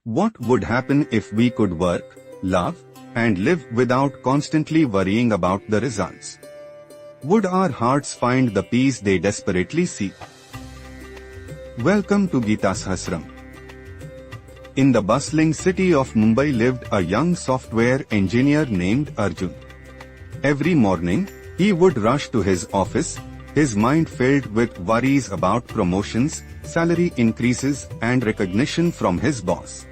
What would happen if we could work, love, and live without constantly worrying about the results? Would our hearts find the peace they desperately seek? Welcome to GitaSahasram. In the bustling city of Mumbai lived a young software engineer named Arjun. Every morning, he would rush to his office, his mind filled with worries about promotions, salary increases, and recognition from his boss.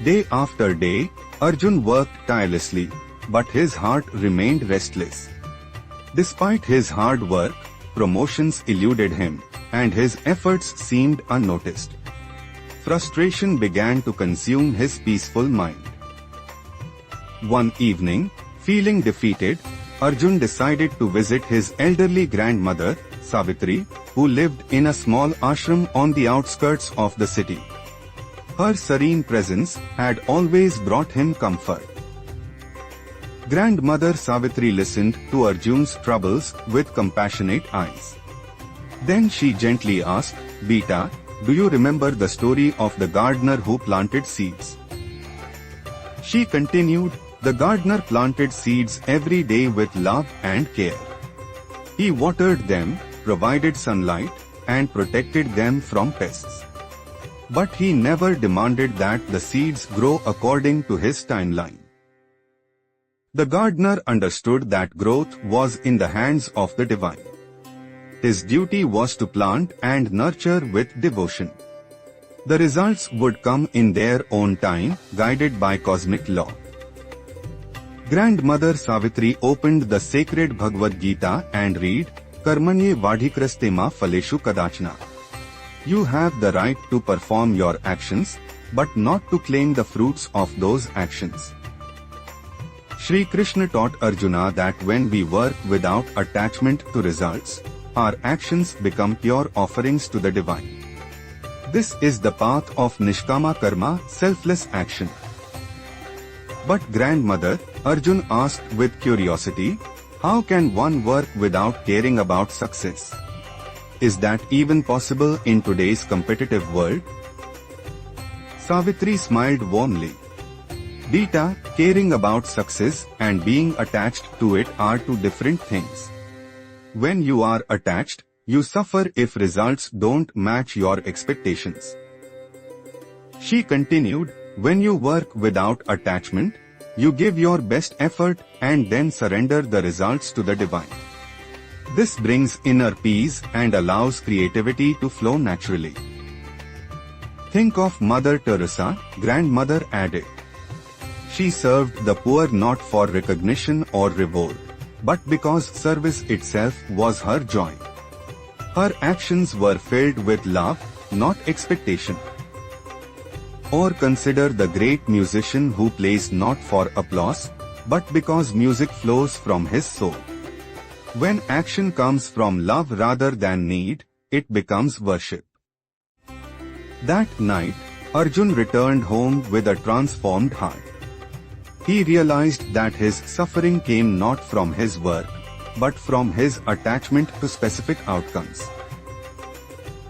Day after day, Arjun worked tirelessly, but his heart remained restless. Despite his hard work, promotions eluded him, and his efforts seemed unnoticed. Frustration began to consume his peaceful mind. One evening, feeling defeated, Arjun decided to visit his elderly grandmother, Savitri, who lived in a small ashram on the outskirts of the city. Her serene presence had always brought him comfort. Grandmother Savitri listened to Arjun's troubles with compassionate eyes. Then she gently asked, "Beta, do you remember the story of the gardener who planted seeds?" She continued, "The gardener planted seeds every day with love and care. He watered them, provided sunlight, and protected them from pests. But he never demanded that the seeds grow according to his timeline. The gardener understood that growth was in the hands of the divine. His duty was to plant and nurture with devotion. The results would come in their own time, guided by cosmic law." Grandmother Savitri opened the sacred Bhagavad Gita and read, "Karmanye vadhikrastema phaleshu kadachna." You have the right to perform your actions, but not to claim the fruits of those actions. Shri Krishna taught Arjuna that when we work without attachment to results, our actions become pure offerings to the divine. This is the path of Nishkama Karma, selfless action. "But grandmother," Arjun asked with curiosity, "how can one work without caring about success? Is that even possible in today's competitive world?" Savitri smiled warmly. "Beta, caring about success and being attached to it are two different things. When you are attached, you suffer if results don't match your expectations." She continued, "When you work without attachment, you give your best effort and then surrender the results to the divine. This brings inner peace and allows creativity to flow naturally." "Think of Mother Teresa," grandmother added. "She served the poor not for recognition or reward, but because service itself was her joy. Her actions were filled with love, not expectation." Or consider the great musician who plays not for applause, but because music flows from his soul. When action comes from love rather than need, it becomes worship. That night, Arjun returned home with a transformed heart. He realized that his suffering came not from his work, but from his attachment to specific outcomes.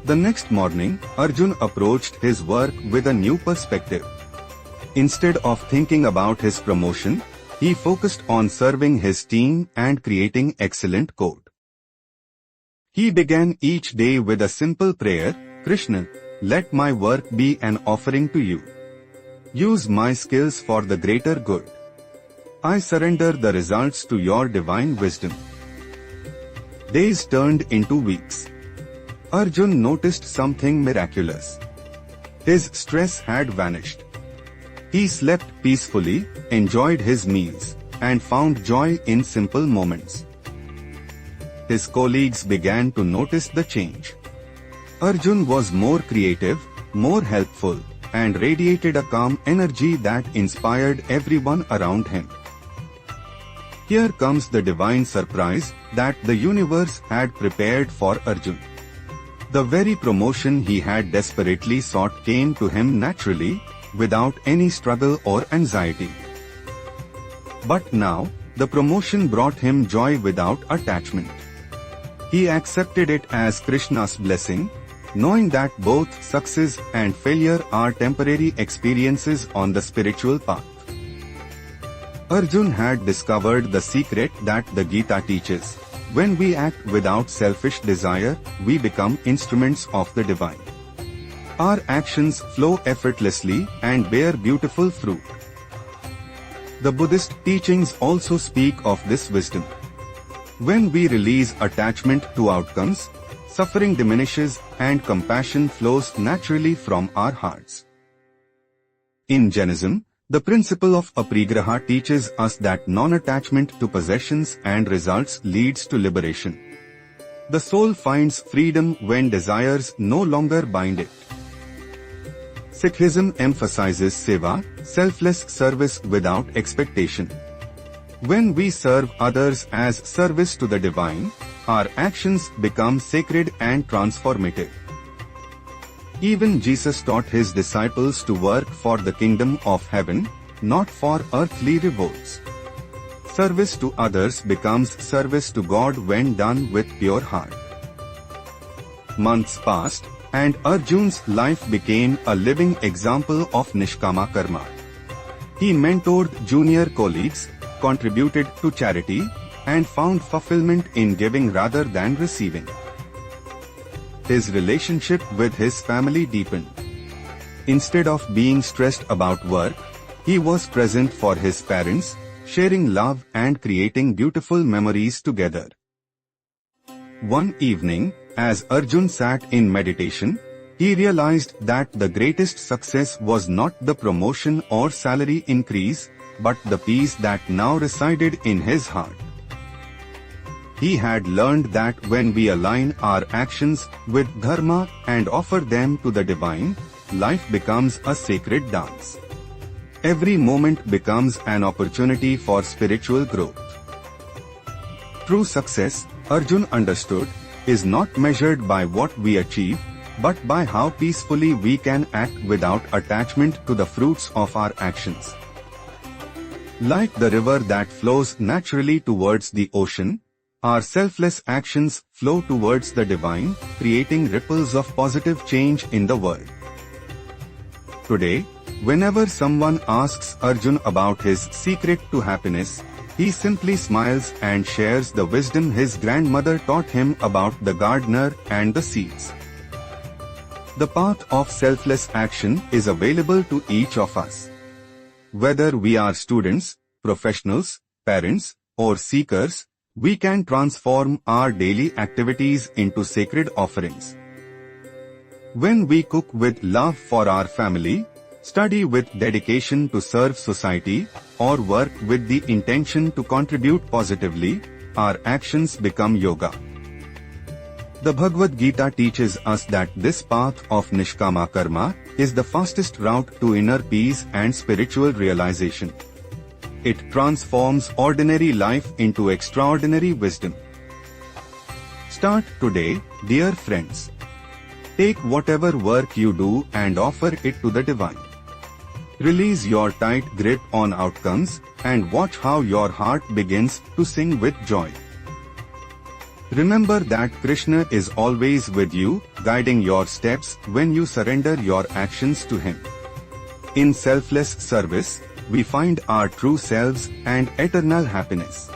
The next morning, Arjun approached his work with a new perspective. Instead of thinking about his promotion, he focused on serving his team and creating excellent code. He began each day with a simple prayer, "Krishna, let my work be an offering to you. Use my skills for the greater good. I surrender the results to your divine wisdom." Days turned into weeks. Arjun noticed something miraculous. His stress had vanished. He slept peacefully, enjoyed his meals, and found joy in simple moments. His colleagues began to notice the change. Arjun was more creative, more helpful, and radiated a calm energy that inspired everyone around him. Here comes the divine surprise that the universe had prepared for Arjun. The very promotion he had desperately sought came to him naturally, without any struggle or anxiety. But now, the promotion brought him joy without attachment. He accepted it as Krishna's blessing, knowing that both success and failure are temporary experiences on the spiritual path. Arjun had discovered the secret that the Gita teaches. When we act without selfish desire, we become instruments of the divine. Our actions flow effortlessly and bear beautiful fruit. The Buddhist teachings also speak of this wisdom. When we release attachment to outcomes, suffering diminishes and compassion flows naturally from our hearts. In Jainism, the principle of aparigraha teaches us that non-attachment to possessions and results leads to liberation. The soul finds freedom when desires no longer bind it. Sikhism emphasizes seva, selfless service without expectation. When we serve others as service to the divine, our actions become sacred and transformative. Even Jesus taught his disciples to work for the kingdom of heaven, not for earthly rewards. Service to others becomes service to God when done with pure heart. Months passed, and Arjun's life became a living example of Nishkama Karma. He mentored junior colleagues, contributed to charity, and found fulfillment in giving rather than receiving. His relationship with his family deepened. Instead of being stressed about work, he was present for his parents, sharing love and creating beautiful memories together. One evening, as Arjun sat in meditation, he realized that the greatest success was not the promotion or salary increase, but the peace that now resided in his heart. He had learned that when we align our actions with Dharma and offer them to the divine, life becomes a sacred dance. Every moment becomes an opportunity for spiritual growth. True success, Arjun understood, is not measured by what we achieve, but by how peacefully we can act without attachment to the fruits of our actions. Like the river that flows naturally towards the ocean, our selfless actions flow towards the divine, creating ripples of positive change in the world. Today, whenever someone asks Arjun about his secret to happiness, he simply smiles and shares the wisdom his grandmother taught him about the gardener and the seeds. The path of selfless action is available to each of us. Whether we are students, professionals, parents, or seekers, we can transform our daily activities into sacred offerings. When we cook with love for our family, study with dedication to serve society, or work with the intention to contribute positively, our actions become yoga. The Bhagavad Gita teaches us that this path of Nishkama Karma is the fastest route to inner peace and spiritual realization. It transforms ordinary life into extraordinary wisdom. Start today, dear friends. Take whatever work you do and offer it to the divine. Release your tight grip on outcomes and watch how your heart begins to sing with joy. Remember that Krishna is always with you, guiding your steps when you surrender your actions to him. In selfless service, we find our true selves and eternal happiness.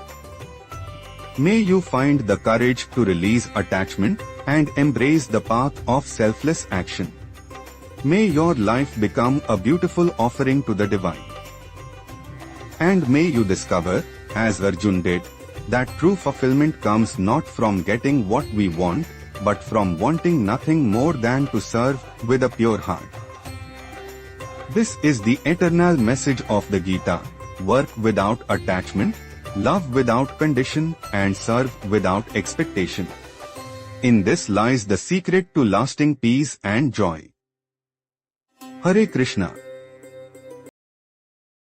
May you find the courage to release attachment and embrace the path of selfless action. May your life become a beautiful offering to the divine. And may you discover, as Arjun did, that true fulfillment comes not from getting what we want, but from wanting nothing more than to serve with a pure heart. This is the eternal message of the Gita: work without attachment, love without condition, and serve without expectation. In this lies the secret to lasting peace and joy. Hare Krishna.